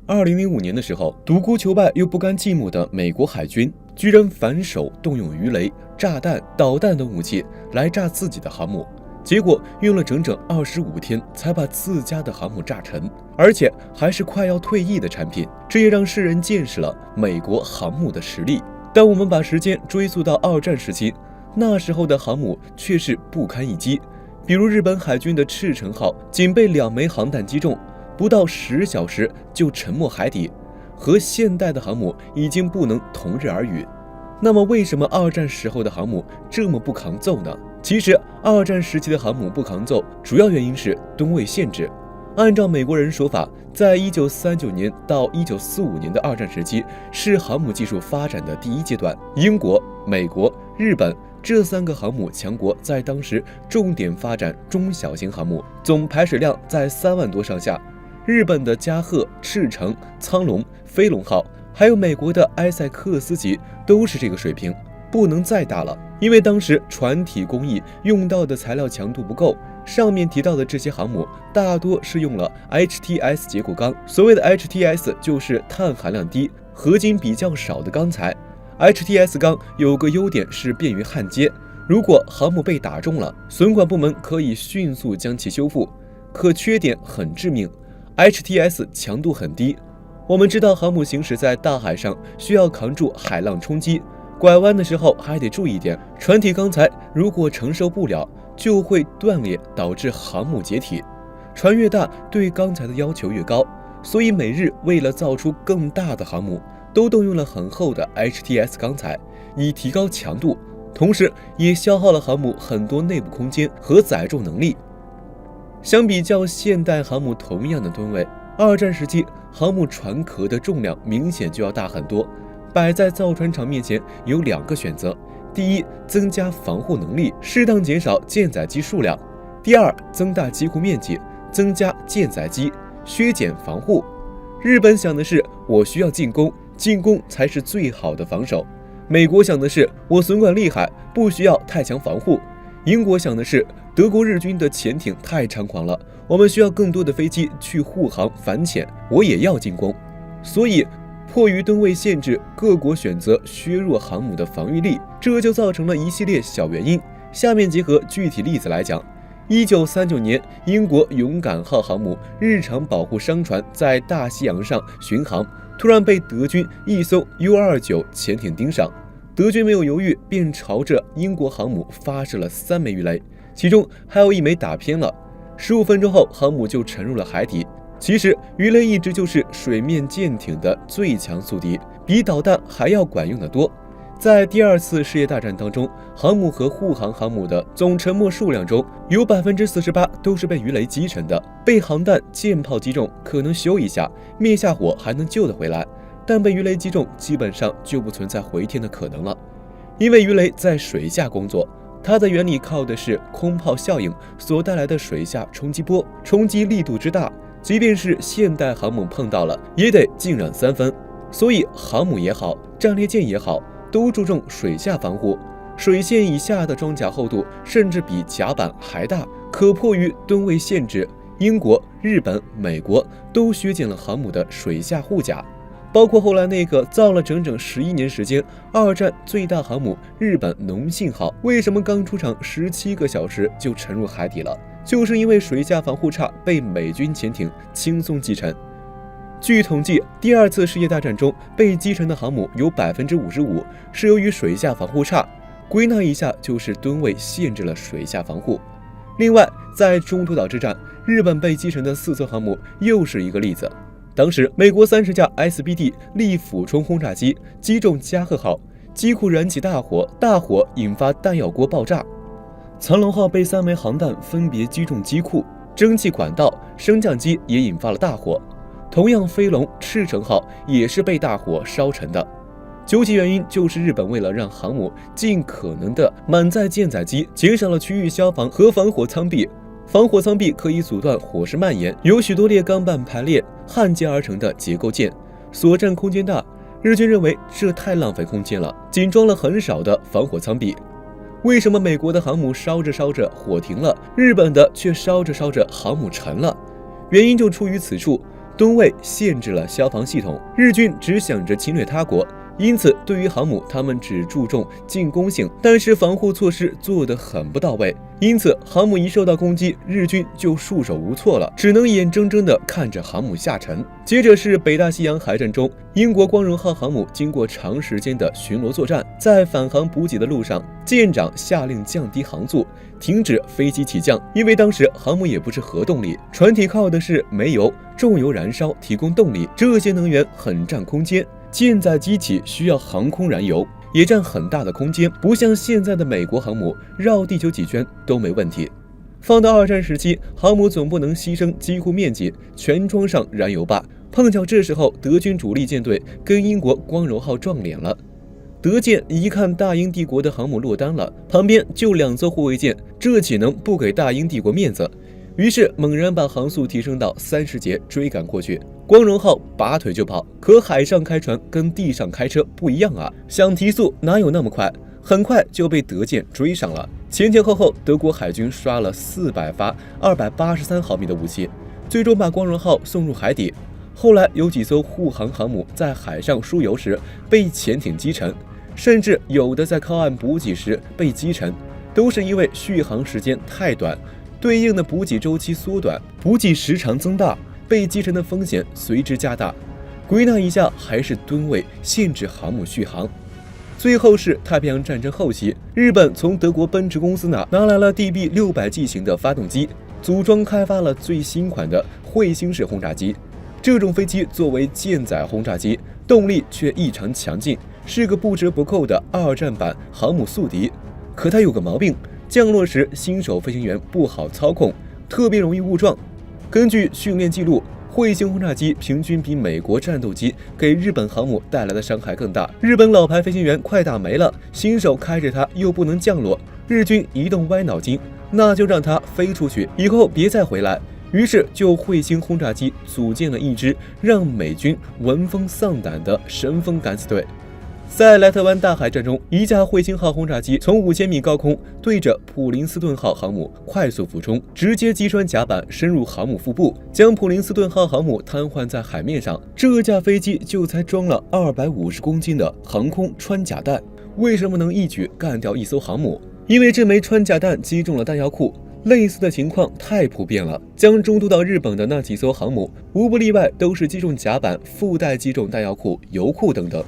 2005年的时候，独孤求败又不甘寂寞的美国海军居然反手动用鱼雷、炸弹、导弹等武器来炸自己的航母，结果用了整整25天才把自家的航母炸沉，而且还是快要退役的产品，这也让世人见识了美国航母的实力。但我们把时间追溯到二战时期，那时候的航母却是不堪一击，比如日本海军的赤城号仅被2枚航弹击中，不到10小时就沉没海底，和现代的航母已经不能同日而语。那么为什么二战时候的航母这么不抗揍呢？其实二战时期的航母不抗揍，主要原因是吨位限制。按照美国人说法，在1939年到1945年的二战时期是航母技术发展的第一阶段，英国、美国、日本这3个航母强国在当时重点发展中小型航母，总排水量在3万多上下。日本的加贺、赤城、苍龙、飞龙号，还有美国的埃塞克斯级都是这个水平，不能再大了。因为当时船体工艺用到的材料强度不够，上面提到的这些航母大多是用了 HTS 结构钢。所谓的 HTS 就是碳含量低、合金比较少的钢材。HTS 钢有个优点是便于焊接，如果航母被打中了，损管部门可以迅速将其修复，可缺点很致命。HTS 强度很低，我们知道航母行驶在大海上需要扛住海浪冲击，拐弯的时候还得注意点，船体钢材如果承受不了，就会断裂，导致航母解体。船越大，对钢材的要求越高，所以美日为了造出更大的航母，都动用了很厚的 HTS 钢材，以提高强度，同时也消耗了航母很多内部空间和载重能力。相比较现代航母同样的吨位，二战时期航母船壳的重量明显就要大很多。摆在造船厂面前有2个选择：第一，增加防护能力，适当减少舰载机数量；第二，增大机库面积，增加舰载机，削减防护。日本想的是我需要进攻，进攻才是最好的防守；美国想的是我损管厉害，不需要太强防护；英国想的是德国日军的潜艇太猖狂了，我们需要更多的飞机去护航反潜，我也要进攻。所以迫于吨位限制，各国选择削弱航母的防御力，这就造成了一系列小原因。下面结合具体例子来讲。1939年，英国勇敢号航母日常保护商船在大西洋上巡航，突然被德军一艘 U-29 潜艇盯上，德军没有犹豫，便朝着英国航母发射了3枚鱼雷，其中还有1枚打偏了。15分钟后，航母就沉入了海底。其实鱼雷一直就是水面舰艇的最强宿敌，比导弹还要管用得多。在第2次世界大战当中，航母和护航航母的总沉没数量中，有 48% 都是被鱼雷击沉的。被航弹、舰炮击中可能修一下，灭下火还能救得回来，但被鱼雷击中基本上就不存在回天的可能了。因为鱼雷在水下工作，它的原理靠的是空炮效应所带来的水下冲击波，冲击力度之大，即便是现代航母碰到了，也得浸染3分。所以航母也好，战列舰也好，都注重水下防护，水线以下的装甲厚度甚至比甲板还大。可迫于吨位限制，英国、日本、美国都削减了航母的水下护甲，包括后来那个造了整整11年时间，二战最大航母日本农信号，为什么刚出场17个小时就沉入海底了？就是因为水下防护差，被美军潜艇轻松击沉。据统计，第2次世界大战中被击沉的航母有 55% 是由于水下防护差，归纳一下就是吨位限制了水下防护。另外，在中途岛之战，日本被击沉的4艘航母又是一个例子。当时美国30架 SBD 力俯冲轰炸机击中加贺号，机库燃起大火，大火引发弹药锅爆炸。苍龙号被3枚航弹分别击中机库、蒸汽管道，升降机也引发了大火。同样，飞龙、赤城号也是被大火烧沉的。究其原因，就是日本为了让航母尽可能的满载舰载机，减少了区域消防和防火舱壁。防火舱壁可以阻断火势蔓延，有许多列钢板排列焊接而成的结构件，所占空间大。日军认为这太浪费空间了，仅装了很少的防火舱壁。为什么美国的航母烧着烧着火停了，日本的却烧着烧着航母沉了？原因就出于此处。东魏限制了消防系统，日军只想着侵略他国。因此，对于航母，他们只注重进攻性，但是防护措施做得很不到位。因此，航母一受到攻击，日军就束手无措了，只能眼睁睁地看着航母下沉。接着是北大西洋海战中，英国光荣号航母经过长时间的巡逻作战，在返航补给的路上，舰长下令降低航速，停止飞机起降，因为当时航母也不是核动力，船体靠的是煤油、重油燃烧提供动力，这些能源很占空间。舰载机体需要航空燃油，也占很大的空间，不像现在的美国航母绕地球几圈都没问题。放到二战时期，航母总不能牺牲机库面积，全装上燃油坝。碰巧这时候德军主力舰队跟英国光荣号撞脸了。德舰一看大英帝国的航母落单了，旁边就2艘护卫舰，这岂能不给大英帝国面子？于是猛然把航速提升到30节追赶过去。光荣号拔腿就跑，可海上开船跟地上开车不一样啊，想提速哪有那么快？很快就被德舰追上了。前前后后，德国海军刷了400发283毫米的武器，最终把光荣号送入海底。后来有几艘护航航母在海上输油时被潜艇击沉，甚至有的在靠岸补给时被击沉，都是因为续航时间太短，对应的补给周期缩短，补给时长增大，被击沉的风险随之加大。归纳一下，还是吨位限制航母续航。最后是太平洋战争后期，日本从德国奔驰公司拿来了 DB600G 型的发动机，组装开发了最新款的彗星式轰炸机。这种飞机作为舰载轰炸机，动力却异常强劲，是个不折不扣的2战版航母宿敌。可它有个毛病，降落时新手飞行员不好操控，特别容易误撞。根据训练记录，彗星轰炸机平均比美国战斗机给日本航母带来的伤害更大。日本老牌飞行员快打没了，新手开着它又不能降落，日军一动歪脑筋，那就让它飞出去，以后别再回来。于是就彗星轰炸机组建了一支让美军闻风丧胆的神风敢死队。在莱特湾大海战中，一架彗星号轰炸机从5000米高空对着普林斯顿号航母快速俯冲，直接击穿甲板，深入航母腹部，将普林斯顿号航母瘫痪在海面上。这架飞机就才装了250公斤的航空穿甲弹，为什么能一举干掉一艘航母？因为这枚穿甲弹击中了弹药库。类似的情况太普遍了，将中途到日本的那几艘航母，无不例外都是击中甲板，附带击中弹药库、油库等等。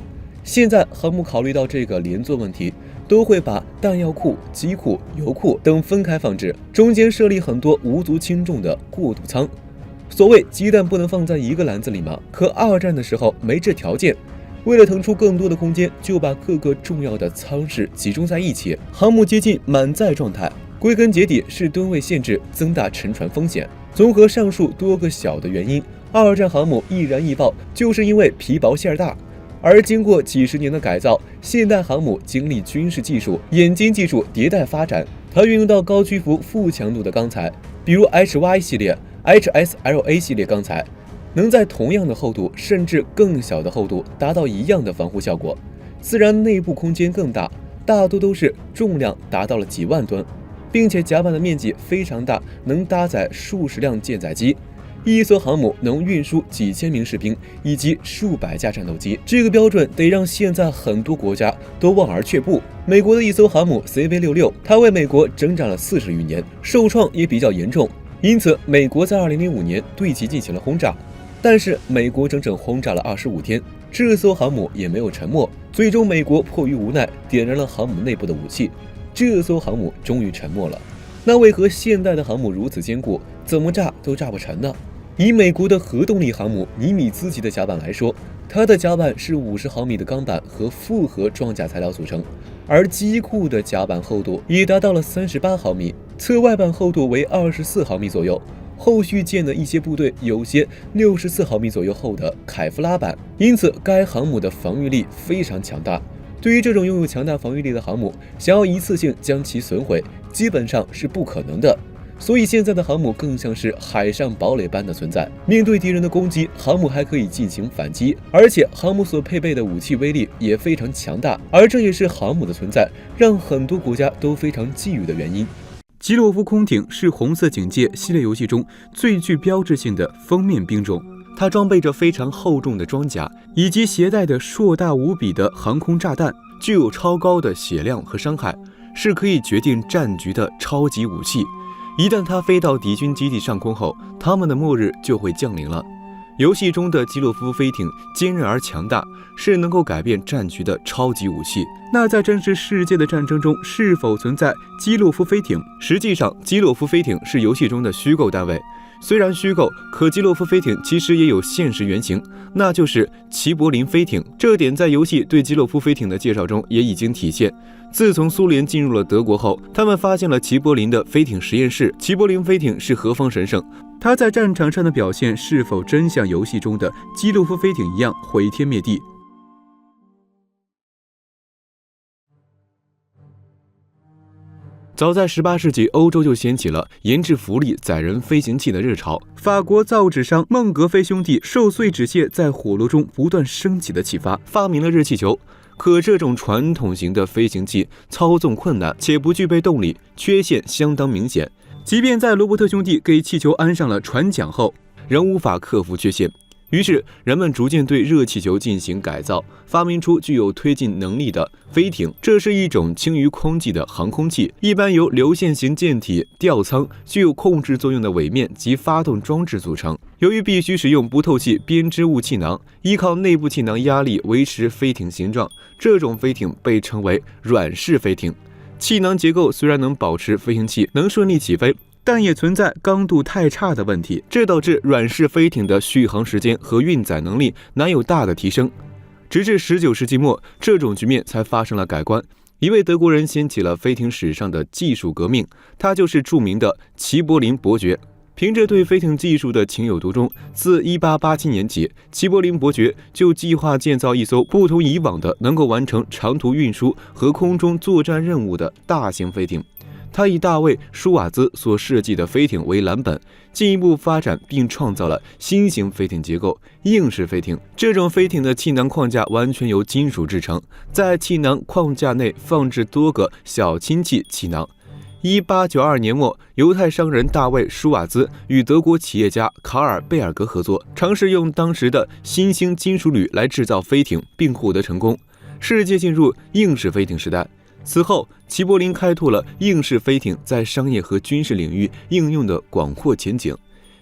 现在航母考虑到这个连坐问题，都会把弹药库、机库、油库等分开放置，中间设立很多无足轻重的过渡舱。所谓鸡蛋不能放在一个篮子里嘛，可二战的时候没这条件，为了腾出更多的空间，就把各个重要的舱室集中在一起，航母接近满载状态。归根结底是吨位限制增大沉船风险。综合上述多个小的原因，二战航母易燃易爆，就是因为皮薄馅大。而经过几十年的改造，现代航母经历军事技术、冶金技术迭代发展，它运用到高屈服、负强度的钢材，比如 HY 系列、HSLA 系列钢材，能在同样的厚度甚至更小的厚度达到一样的防护效果。自然内部空间更大，大多都是重量达到了几万吨。并且甲板的面积非常大，能搭载数十辆舰载机，一艘航母能运输几千名士兵以及数百架战斗机。这个标准得让现在很多国家都望而却步。美国的一艘航母 CV66， 它为美国征战了40余年，受创也比较严重，因此美国在2005年对其进行了轰炸。但是美国整整轰炸了25天，这艘航母也没有沉没。最终美国迫于无奈，点燃了航母内部的武器。这艘航母终于沉没了。那为何现代的航母如此坚固，怎么炸都炸不沉呢？以美国的核动力航母尼米兹级的甲板来说，它的甲板是50毫米的钢板和复合装甲材料组成，而机库的甲板厚度也达到了38毫米，侧外板厚度为24毫米左右。后续建的一些部队有些64毫米左右厚的凯夫拉板，因此该航母的防御力非常强大。对于这种拥有强大防御力的航母，想要一次性将其损毁，基本上是不可能的。所以现在的航母更像是海上堡垒般的存在，面对敌人的攻击，航母还可以进行反击，而且航母所配备的武器威力也非常强大，而这也是航母的存在让很多国家都非常觊觎的原因。基洛夫空艇是红色警戒系列游戏中最具标志性的封面兵种。它装备着非常厚重的装甲，以及携带的硕大无比的航空炸弹，具有超高的血量和伤害，是可以决定战局的超级武器。一旦它飞到敌军基地上空后，他们的末日就会降临了。游戏中的基洛夫飞艇坚韧而强大，是能够改变战局的超级武器。那在真实世界的战争中，是否存在基洛夫飞艇？实际上，基洛夫飞艇是游戏中的虚构单位。虽然虚构，可基洛夫飞艇其实也有现实原型，那就是齐柏林飞艇。这点在游戏对基洛夫飞艇的介绍中也已经体现。自从苏联进入了德国后，他们发现了齐柏林的飞艇实验室。齐柏林飞艇是何方神圣？它在战场上的表现是否真像游戏中的基洛夫飞艇一样毁天灭地？早在18世纪，欧洲就掀起了研制浮力载人飞行器的热潮。法国造纸商孟格菲兄弟受碎纸屑在火炉中不断升起的启发，发明了热气球。可这种传统型的飞行器操纵困难且不具备动力，缺陷相当明显。即便在罗伯特兄弟给气球安上了船桨后，仍无法克服缺陷。于是人们逐渐对热气球进行改造，发明出具有推进能力的飞艇。这是一种轻于空气的航空器，一般由流线型舰体、吊舱、具有控制作用的尾面及发动装置组成。由于必须使用不透气编织物气囊，依靠内部气囊压力维持飞艇形状，这种飞艇被称为软式飞艇。气囊结构虽然能保持飞行器能顺利起飞，但也存在刚度太差的问题，这导致软式飞艇的续航时间和运载能力难有大的提升。直至19世纪末，这种局面才发生了改观。一位德国人掀起了飞艇史上的技术革命，他就是著名的齐柏林伯爵。凭着对飞艇技术的情有独钟，自1887年起，齐柏林伯爵就计划建造一艘不同以往的能够完成长途运输和空中作战任务的大型飞艇。他以大卫·舒瓦兹所设计的飞艇为蓝本，进一步发展并创造了新型飞艇结构——硬式飞艇。这种飞艇的气囊框架完全由金属制成，在气囊框架内放置多个小氢气气囊。1892年末，犹太商人大卫·舒瓦兹与德国企业家卡尔·贝尔格合作，尝试用当时的新兴金属铝来制造飞艇，并获得成功。世界进入硬式飞艇时代。此后，齐柏林开拓了硬式飞艇在商业和军事领域应用的广阔前景。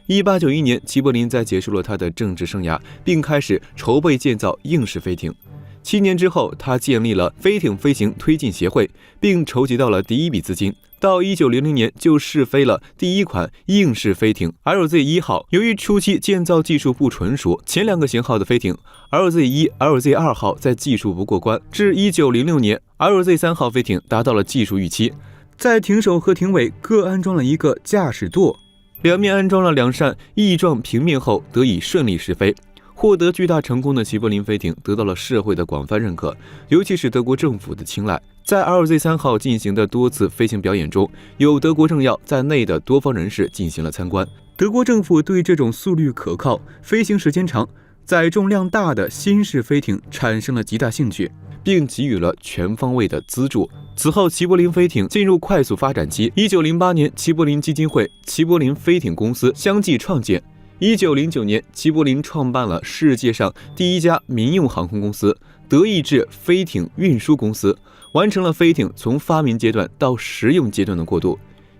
1891年，齐柏林在结束了他的政治生涯，并开始筹备建造硬式飞艇。7年之后，他建立了飞艇飞行推进协会，并筹集到了第一笔资金。到1900年就试飞了第一款硬式飞艇 LZ1 号。由于初期建造技术不纯熟，前2个型号的飞艇 LZ1、LZ2 号在技术不过关，至1906年 LZ3 号飞艇达到了技术预期，在艇首和艇尾各安装了一个驾驶舵，两面安装了2扇翼状平面后，得以顺利试飞。获得巨大成功的齐柏林飞艇得到了社会的广泛认可，尤其是德国政府的青睐。在 LZ3 号进行的多次飞行表演中，有德国政要在内的多方人士进行了参观。德国政府对这种速率可靠、飞行时间长、载重量大的新式飞艇产生了极大兴趣，并给予了全方位的资助。此后，齐柏林飞艇进入快速发展期。1908年，齐柏林基金会、齐柏林飞艇公司相继创建。1909年，齐柏林创办了世界上第一家民用航空公司——德意志飞艇运输公司，完成了飞艇从发明阶段到实用阶段的过渡。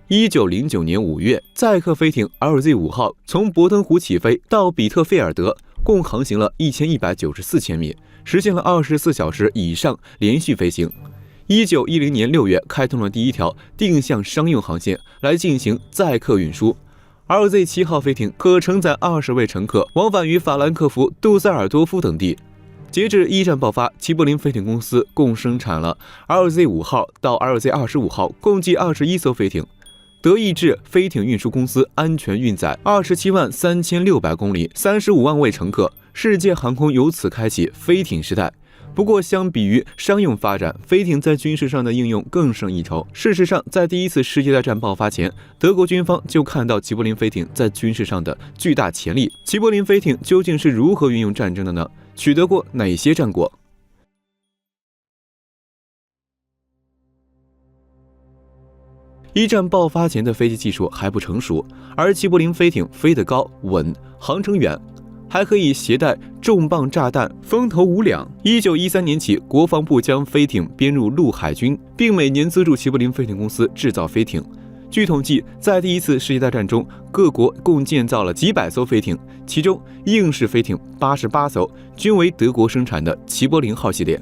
1909年5月，载客飞艇 LZ5 号从伯登湖起飞到比特菲尔德，共航行了1194千米，实现了24小时以上连续飞行。1910年6月，开通了第一条定向商用航线来进行载客运输。LZ7 号飞艇可承载20位乘客，往返于法兰克福、杜塞尔多夫等地。截至一战爆发，齐柏林飞艇公司共生产了 LZ5 号到 LZ25 号共计21艘飞艇。德意志飞艇运输公司安全运载273600公里，35万位乘客，世界航空由此开启飞艇时代。不过，相比于商用发展，飞艇在军事上的应用更胜一筹。事实上，在第一次世界大战爆发前，德国军方就看到齐柏林飞艇在军事上的巨大潜力。齐柏林飞艇究竟是如何运用战争的呢？取得过哪些战果？一战爆发前的飞机技术还不成熟，而齐柏林飞艇飞得高、稳、航程远。还可以携带重磅炸弹，风头无两。1913年起，国防部将飞艇编入陆海军，并每年资助齐柏林飞艇公司制造飞艇。据统计，在第一次世界大战中，各国共建造了几百艘飞艇，其中硬式飞艇88艘，均为德国生产的齐柏林号系列。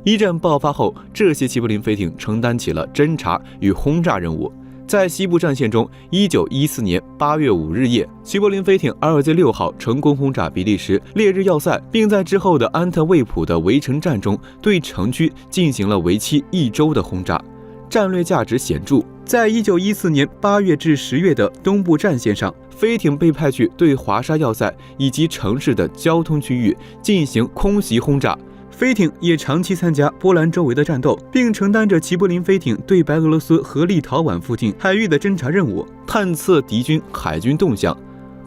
一战爆发后，这些齐柏林飞艇承担起了侦察与轰炸任务。在西部战线中，1914年8月5日夜，齐柏林飞艇 RZ6 号成功轰炸比利时烈日要塞，并在之后的安特卫普的围城战中对城区进行了为期1周的轰炸，战略价值显著。在1914年8月至10月的东部战线上，飞艇被派去对华沙要塞以及城市的交通区域进行空袭轰炸。飞艇也长期参加波兰周围的战斗，并承担着齐柏林飞艇对白俄罗斯和立陶宛附近海域的侦察任务，探测敌军海军动向，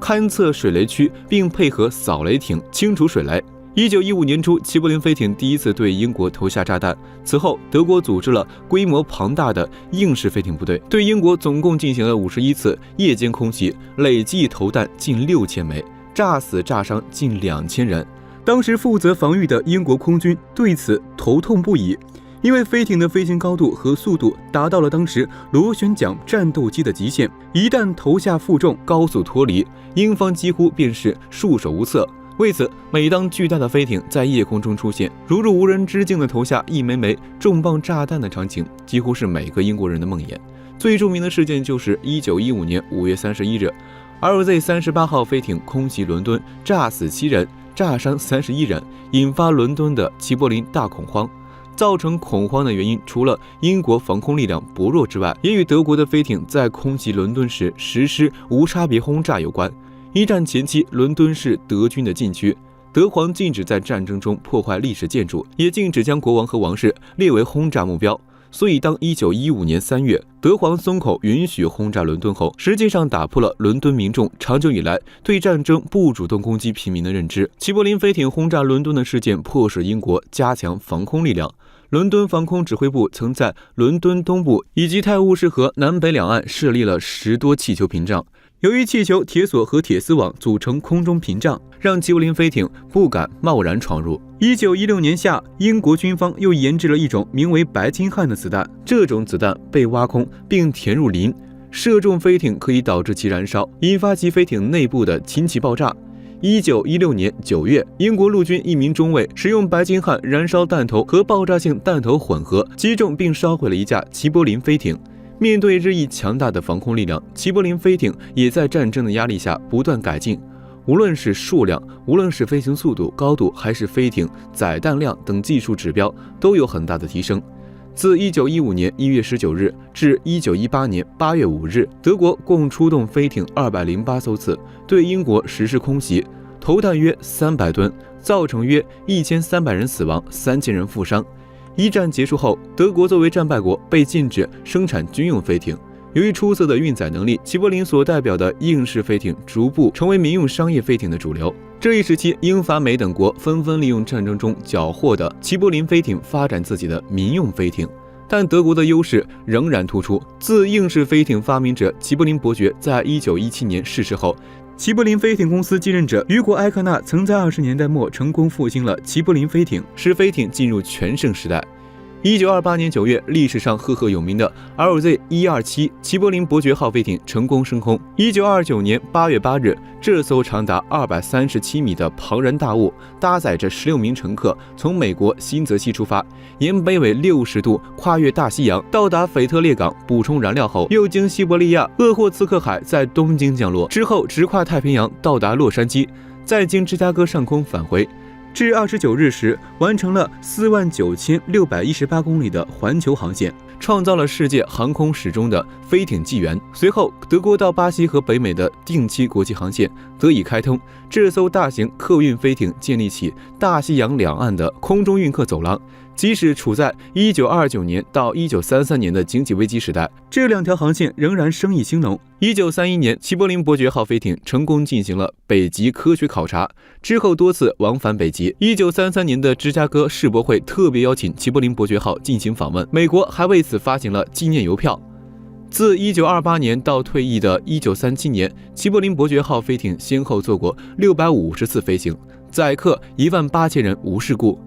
勘测水雷区，并配合扫雷艇清除水雷。1915年初，齐柏林飞艇第一次对英国投下炸弹。此后，德国组织了规模庞大的硬式飞艇部队，对英国总共进行了51次夜间空袭，累计投弹近6000枚，炸死炸伤近2000人。当时负责防御的英国空军对此头痛不已，因为飞艇的飞行高度和速度达到了当时螺旋桨战斗机的极限，一旦投下负重，高速脱离，英方几乎便是束手无策。为此，每当巨大的飞艇在夜空中出现，如入无人之境地投下一枚枚重磅炸弹的场景，几乎是每个英国人的梦魇。最著名的事件就是1915年5月31日 ，RZ38 号飞艇空袭伦敦，炸死7人，炸伤31人，引发伦敦的齐柏林大恐慌。造成恐慌的原因，除了英国防空力量薄弱之外，也与德国的飞艇在空袭伦敦时实施无差别轰炸有关。一战前期，伦敦是德军的禁区，德皇禁止在战争中破坏历史建筑，也禁止将国王和王室列为轰炸目标。所以，当1915年3月，德皇松口允许轰炸伦敦后，实际上打破了伦敦民众长久以来对战争不主动攻击平民的认知。齐柏林飞艇轰炸伦敦的事件，迫使英国加强防空力量。伦敦防空指挥部曾在伦敦东部以及泰晤士河南北两岸设立了10多气球屏障。由于气球、铁索和铁丝网组成空中屏障，让齐柏林飞艇不敢贸然闯入。1916年夏，英国军方又研制了一种名为白金汉的子弹，这种子弹被挖空并填入磷，射中飞艇可以导致其燃烧，引发其飞艇内部的氢气爆炸。1916年9月，英国陆军一名中尉使用白金汉燃烧弹头和爆炸性弹头混合，击中并烧毁了一架齐柏林飞艇。面对日益强大的防空力量，齐柏林飞艇也在战争的压力下不断改进，无论是数量，无论是飞行速度、高度，还是飞艇载弹量等技术指标，都有很大的提升。自1915年1月19日至1918年8月5日，德国共出动飞艇208艘次，对英国实施空袭，投弹约300吨，造成约1300人死亡，3000人负伤。一战结束后，德国作为战败国被禁止生产军用飞艇。由于出色的运载能力，齐柏林所代表的硬式飞艇逐步成为民用商业飞艇的主流。这一时期，英法美等国纷纷利用战争中缴获的齐柏林飞艇发展自己的民用飞艇，但德国的优势仍然突出。自硬式飞艇发明者齐柏林伯爵在1917年逝世后，齐柏林飞艇公司继任者雨果·埃克纳曾在20年代末成功复兴了齐柏林飞艇，使飞艇进入全盛时代。1928年9月，历史上赫赫有名的 LZ-127 齐柏林伯爵号飞艇成功升空。1929年8月8日，这艘长达237米的庞然大物，搭载着16名乘客，从美国新泽西出发，沿北纬60度跨越大西洋，到达腓特烈港补充燃料后，又经西伯利亚、鄂霍次克海在东京降落，之后直跨太平洋到达洛杉矶，再经芝加哥上空返回。至29日时，完成了49618公里的环球航线，创造了世界航空史中的飞艇纪元。随后，德国到巴西和北美的定期国际航线得以开通，这艘大型客运飞艇建立起大西洋两岸的空中运客走廊。即使处在1929年到1933年的经济危机时代，这两条航线仍然生意兴隆。1931年，齐柏林伯爵号飞艇成功进行了北极科学考察，之后多次往返北极。1933年的芝加哥世博会特别邀请齐柏林伯爵号进行访问，美国还为此发行了纪念邮票。自1928年到退役的1937年，齐柏林伯爵号飞艇先后做过650次飞行，载客18000人无事故。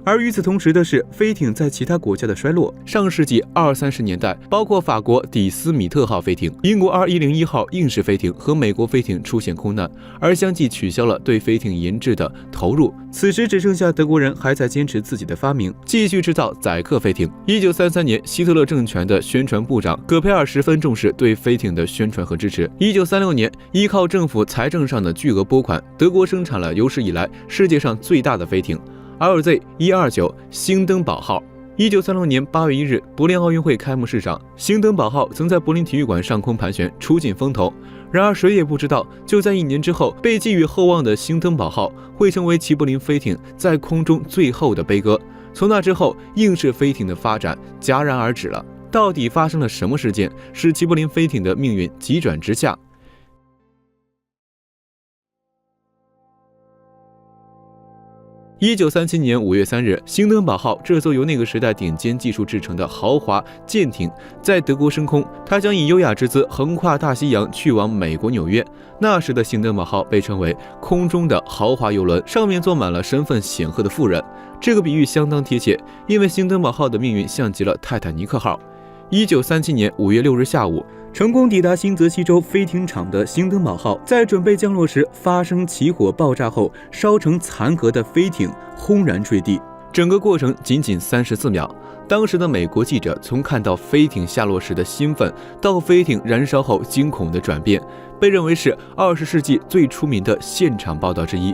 而与此同时的是，飞艇在其他国家的衰落。上世纪20、30年代，包括法国底斯米特号飞艇、英国2101号硬式飞艇和美国飞艇出现空难，而相继取消了对飞艇研制的投入。此时只剩下德国人还在坚持自己的发明，继续制造载客飞艇。1933年，希特勒政权的宣传部长葛培尔十分重视对飞艇的宣传和支持。1936年，依靠政府财政上的巨额拨款，德国生产了有史以来世界上最大的飞艇。LZ-129兴登堡号。1936年8月1日，柏林奥运会开幕式上，兴登堡号曾在柏林体育馆上空盘旋，出尽风头。然而谁也不知道，就在1年之后，被寄予厚望的兴登堡号会成为齐柏林飞艇在空中最后的悲歌。从那之后，硬式飞艇的发展戛然而止了。到底发生了什么事件，使齐柏林飞艇的命运急转直下？1937年5月3日，兴登堡号这艘由那个时代顶尖技术制成的豪华舰艇在德国升空，它将以优雅之姿横跨大西洋去往美国纽约。那时的兴登堡号被称为空中的豪华游轮，上面坐满了身份显赫的富人。这个比喻相当贴切，因为兴登堡号的命运像极了泰坦尼克号。1937年5月6日下午，成功抵达新泽西州飞艇厂的兴登堡号，在准备降落时发生起火爆炸后，烧成残骸的飞艇轰然坠地。整个过程仅34秒。当时的美国记者从看到飞艇下落时的兴奋，到飞艇燃烧后惊恐的转变，被认为是20世纪最出名的现场报道之一。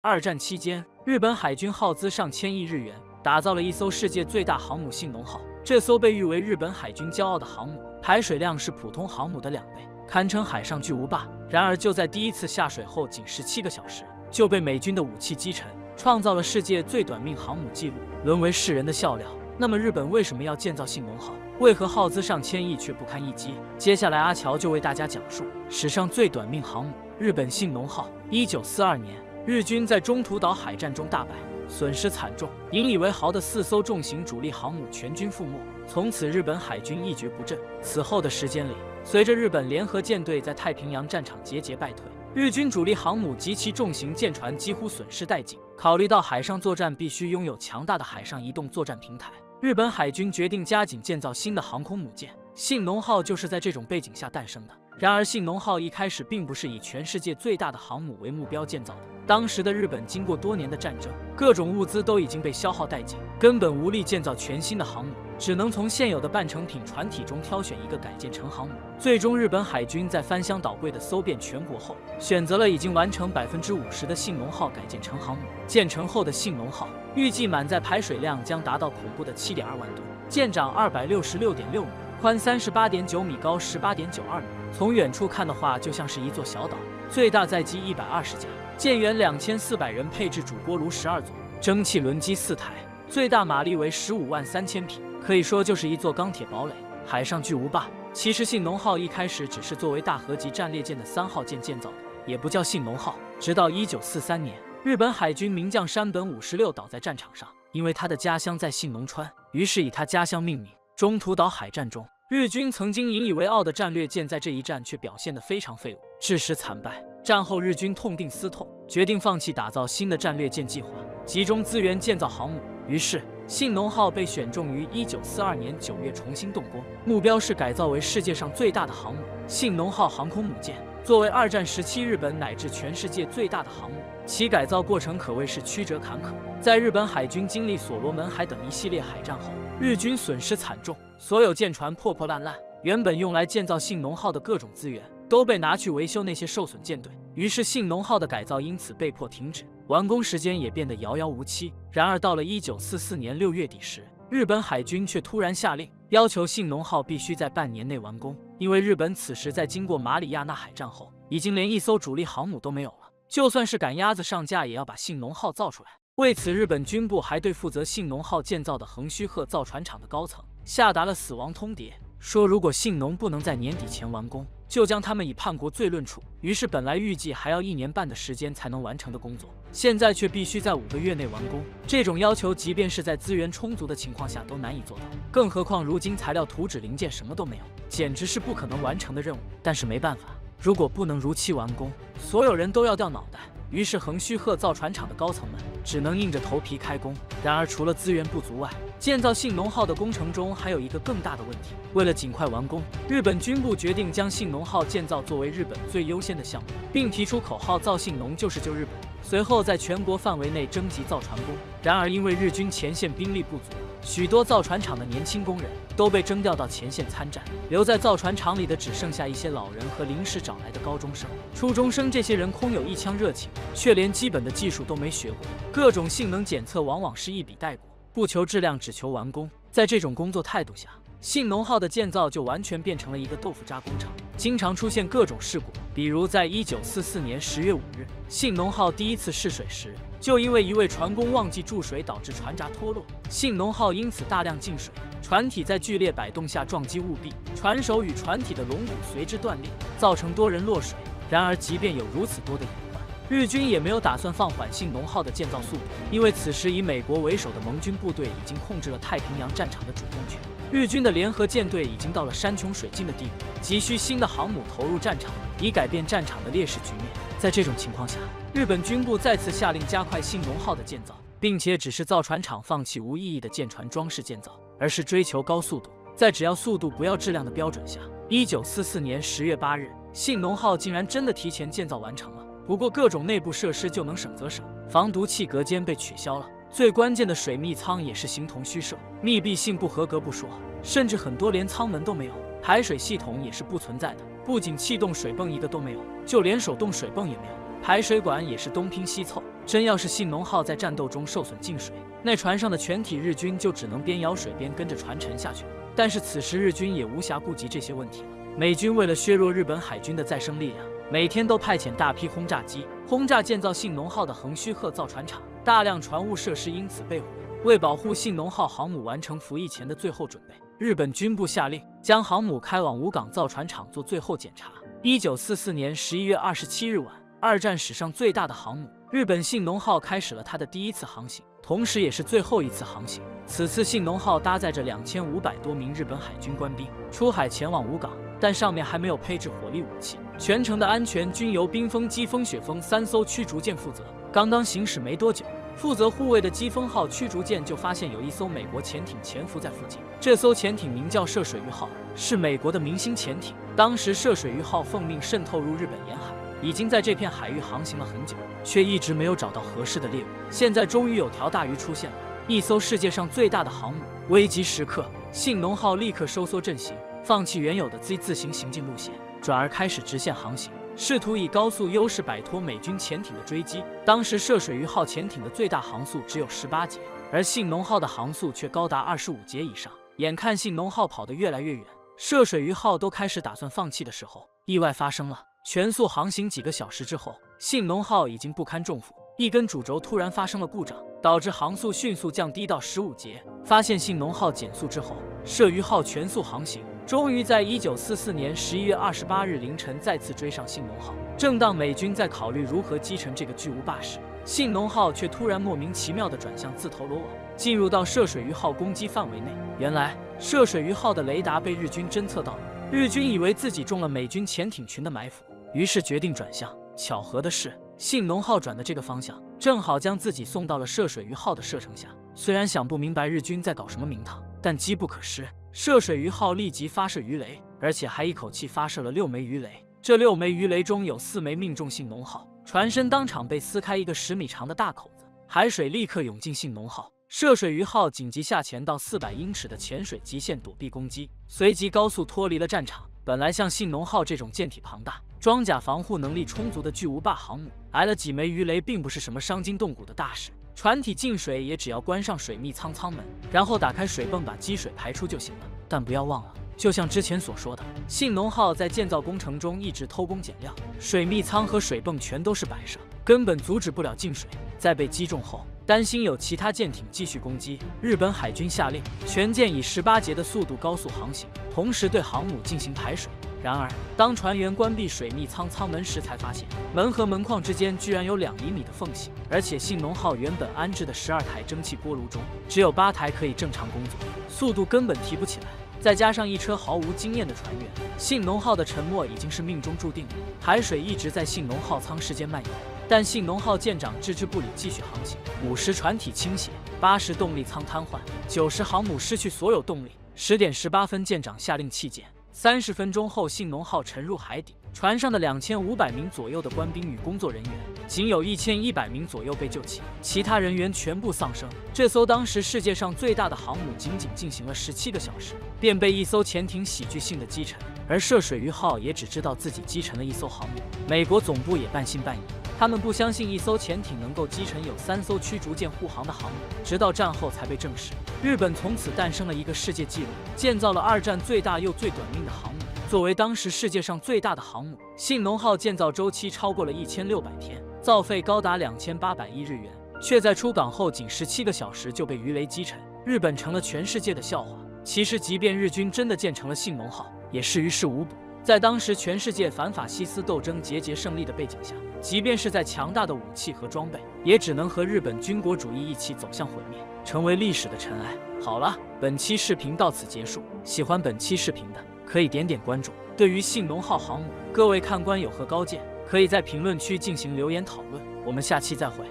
二战期间，日本海军耗资上千亿日元，打造了一艘世界最大航母信浓号。这艘被誉为日本海军骄傲的航母，排水量是普通航母的2倍，堪称海上巨无霸。然而，就在第一次下水后仅17个小时，就被美军的武器击沉，创造了世界最短命航母纪录，沦为世人的笑料。那么，日本为什么要建造信浓号？为何耗资上千亿却不堪一击？接下来，阿乔就为大家讲述史上最短命航母——日本信浓号。1942年，日军在中途岛海战中大败，损失惨重，引以为豪的4艘重型主力航母全军覆没，从此日本海军一蹶不振。此后的时间里，随着日本联合舰队在太平洋战场节节败退，日军主力航母及其重型舰船几乎损失殆尽。考虑到海上作战必须拥有强大的海上移动作战平台，日本海军决定加紧建造新的航空母舰，信浓号就是在这种背景下诞生的。然而，信浓号一开始并不是以全世界最大的航母为目标建造的。当时的日本经过多年的战争，各种物资都已经被消耗殆尽，根本无力建造全新的航母，只能从现有的半成品船体中挑选一个改建成航母。最终，日本海军在翻箱倒柜的搜遍全国后，选择了已经完成50%的信浓号改建成航母。建成后的信浓号预计满载排水量将达到恐怖的7.2万吨，舰长266.6米，宽38.9米，高18.92米。从远处看的话，就像是一座小岛。最大载机120架，舰员2400人，配置主锅炉12组，蒸汽轮机4台，最大马力为153000匹，可以说就是一座钢铁堡垒，海上巨无霸。其实信浓号一开始只是作为大和级战列舰的3号舰建造的，也不叫信浓号。直到1943年，日本海军名将山本56倒在战场上，因为他的家乡在信浓川，于是以他家乡命名。中途岛海战中，日军曾经引以为傲的战略舰在这一战却表现得非常废物，致使惨败。战后日军痛定思痛，决定放弃打造新的战略舰计划，集中资源建造航母。于是信浓号被选中于1942年9月重新动工，目标是改造为世界上最大的航母——信浓号航空母舰。作为二战时期日本乃至全世界最大的航母，其改造过程可谓是曲折坎坷。在日本海军经历所罗门海等一系列海战后，日军损失惨重，所有舰船破破烂烂，原本用来建造信浓号的各种资源都被拿去维修那些受损舰队，于是信浓号的改造因此被迫停止，完工时间也变得遥遥无期。然而到了1944年6月底时，日本海军却突然下令，要求信浓号必须在半年内完工，因为日本此时在经过马里亚纳海战后，已经连一艘主力航母都没有了，就算是赶鸭子上架，也要把信浓号造出来。为此，日本军部还对负责信浓号建造的横须贺造船厂的高层下达了死亡通牒，说如果信浓不能在年底前完工，就将他们以叛国罪论处。于是，本来预计还要1年半的时间才能完成的工作，现在却必须在5个月内完工。这种要求，即便是在资源充足的情况下都难以做到，更何况如今材料、图纸、零件什么都没有，简直是不可能完成的任务。但是没办法，如果不能如期完工，所有人都要掉脑袋。于是横须贺造船厂的高层们只能硬着头皮开工。然而除了资源不足外，建造信浓号的工程中还有一个更大的问题。为了尽快完工，日本军部决定将信浓号建造作为日本最优先的项目，并提出口号造信浓就是救日本。随后在全国范围内征集造船工。然而因为日军前线兵力不足，许多造船厂的年轻工人都被征调到前线参战，留在造船厂里的只剩下一些老人和临时找来的高中生、初中生。这些人空有一腔热情，却连基本的技术都没学过，各种性能检测往往是一笔带过，不求质量，只求完工。在这种工作态度下，信浓号的建造就完全变成了一个豆腐渣工程，经常出现各种事故。比如在1944年10月5日，信浓号第一次试水时，就因为一位船工忘记注水，导致船闸脱落，信浓号因此大量进水，船体在剧烈摆动下撞击物壁，船首与船体的龙骨随之断裂，造成多人落水。然而即便有如此多的隐患，日军也没有打算放缓信浓号的建造速度，因为此时以美国为首的盟军部队已经控制了太平洋战场的主动权，日军的联合舰队已经到了山穷水尽的地步，急需新的航母投入战场，以改变战场的劣势局面。在这种情况下，日本军部再次下令加快信浓号的建造，并且指示造船厂放弃无意义的舰船装饰建造，而是追求高速度。在只要速度不要质量的标准下，1944年10月8日，信浓号竟然真的提前建造完成了。不过各种内部设施就能省则省，防毒气隔间被取消了，最关键的水密舱也是形同虚设，密闭性不合格不说，甚至很多连舱门都没有，排水系统也是不存在的。不仅气动水泵一个都没有，就连手动水泵也没有，排水管也是东拼西凑。真要是信浓号在战斗中受损进水，那船上的全体日军就只能边舀水边跟着船沉下去。但是此时日军也无暇顾及这些问题了。美军为了削弱日本海军的再生力量，每天都派遣大批轰炸机轰炸建造信浓号的横须贺造船厂，大量船坞设施因此被毁。为保护信浓号航母完成服役前的最后准备，日本军部下令将航母开往武港造船厂做最后检查。1944年11月27日晚，二战史上最大的航母日本信浓号开始了它的第一次航行，同时也是最后一次航行。此次信浓号搭载着2500多名日本海军官兵出海前往武港，但上面还没有配置火力武器，全程的安全均由冰锋、疾风、雪锋3艘驱逐舰负责。刚行驶没多久，负责护卫的疾风号驱逐舰就发现有一艘美国潜艇潜伏在附近。这艘潜艇名叫涉水鱼号，是美国的明星潜艇。当时涉水鱼号奉命渗透入日本沿海，已经在这片海域航行了很久，却一直没有找到合适的猎物。现在终于有条大鱼出现了，一艘世界上最大的航母。危急时刻，信浓号立刻收缩阵型，放弃原有的 Z 字形行进路线，转而开始直线航行，试图以高速优势摆脱美军潜艇的追击。当时涉水鱼号潜艇的最大航速只有18节，而信浓号的航速却高达25节以上。眼看信浓号跑得越来越远，涉水鱼号都开始打算放弃的时候，意外发生了。全速航行几个小时之后，信浓号已经不堪重负，一根主轴突然发生了故障，导致航速迅速降低到15节。发现信浓号减速之后，涉鱼号全速航行，终于在1944年11月28日凌晨再次追上信浓号。正当美军在考虑如何击沉这个巨无霸时，信浓号却突然莫名其妙地转向自投罗网，进入到涉水鱼号攻击范围内。原来涉水鱼号的雷达被日军侦测到了，日军以为自己中了美军潜艇群的埋伏，于是决定转向。巧合的是，信浓号转的这个方向正好将自己送到了涉水鱼号的射程下。虽然想不明白日军在搞什么名堂，但机不可失，涉水鱼号立即发射鱼雷，而且还一口气发射了6枚鱼雷。这6枚鱼雷中有4枚命中信浓号，船身当场被撕开一个10米长的大口子，海水立刻涌进信浓号。涉水鱼号紧急下潜到400英尺的潜水极限躲避攻击，随即高速脱离了战场。本来像信浓号这种舰体庞大、装甲防护能力充足的巨无霸航母，挨了几枚鱼雷并不是什么伤筋动骨的大事。船体进水也只要关上水密舱舱门，然后打开水泵把积水排出就行了。但不要忘了，就像之前所说的，信浓号在建造工程中一直偷工减料，水密舱和水泵全都是摆设，根本阻止不了进水。在被击中后，担心有其他舰艇继续攻击，日本海军下令全舰以18节的速度高速航行，同时对航母进行排水。然而，当船员关闭水密舱舱门时，才发现门和门框之间居然有2厘米的缝隙，而且信浓号原本安置的12台蒸汽锅炉中，只有8台可以正常工作，速度根本提不起来。再加上一车毫无经验的船员，信浓号的沉没已经是命中注定了。海水一直在信浓号舱室间蔓延，但信浓号舰长置之不理，继续航行。5时船体倾斜，8时动力舱瘫痪，9时航母失去所有动力。10点18分，舰长下令弃舰。30分钟后，信浓号沉入海底，船上的2500名左右的官兵与工作人员，仅有1100名左右被救起，其他人员全部丧生。这艘当时世界上最大的航母仅仅进行了17个小时，便被一艘潜艇喜剧性的击沉，而涉水鱼号也只知道自己击沉了一艘航母。美国总部也半信半疑，他们不相信一艘潜艇能够击沉有3艘驱逐舰护航的航母，直到战后才被证实。日本从此诞生了一个世界纪录，建造了2战最大又最短命的航母。作为当时世界上最大的航母，信浓号建造周期超过了1600天，造费高达2800亿日元，却在出港后仅17个小时就被鱼雷击沉，日本成了全世界的笑话。其实，即便日军真的建成了信浓号，也是于事无补。在当时全世界反法西斯斗争节节胜利的背景下，即便是在强大的武器和装备，也只能和日本军国主义一起走向毁灭，成为历史的尘埃。好了，本期视频到此结束。喜欢本期视频的，可以点点关注。对于信浓号航母，各位看官有何高见，可以在评论区进行留言讨论。我们下期再会。